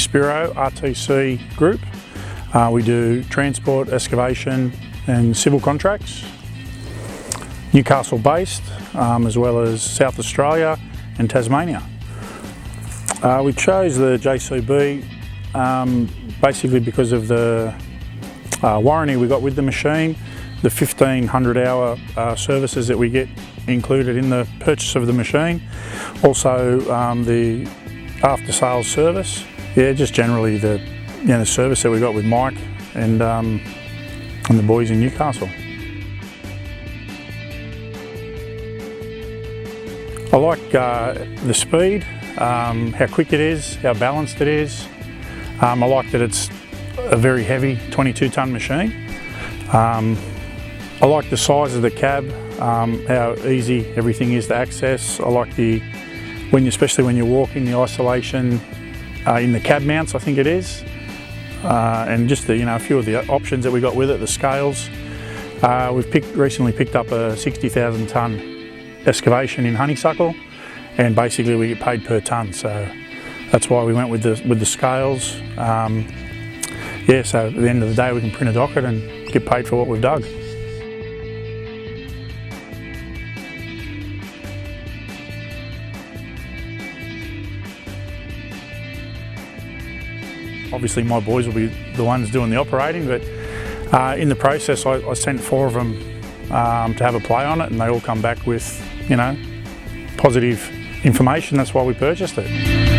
Spero, RTC Group. We do transport, excavation and civil contracts. Newcastle based, as well as South Australia and Tasmania. We chose the JCB basically because of the warranty we got with the machine, the 1500 hour services that we get included in the purchase of the machine, also the after sales service. Yeah, just generally the service that we got with Mike and the boys in Newcastle. I like the speed, how quick it is, how balanced it is. I like that it's a very heavy 22 tonne machine. I like the size of the cab, how easy everything is to access. I like especially when you're walking, the isolation in the cab mounts, I think it is. And just a few of the options that we got with it, the scales. We've recently picked up a 60,000 tonne excavation in honeysuckle, and basically we get paid per tonne, so that's why we went with the scales. Yeah, so at the end of the day we can print a docket and get paid for what we've dug. Obviously my boys will be the ones doing the operating, but in the process I sent 4 of them to have a play on it, and they all come back with positive information. That's why we purchased it.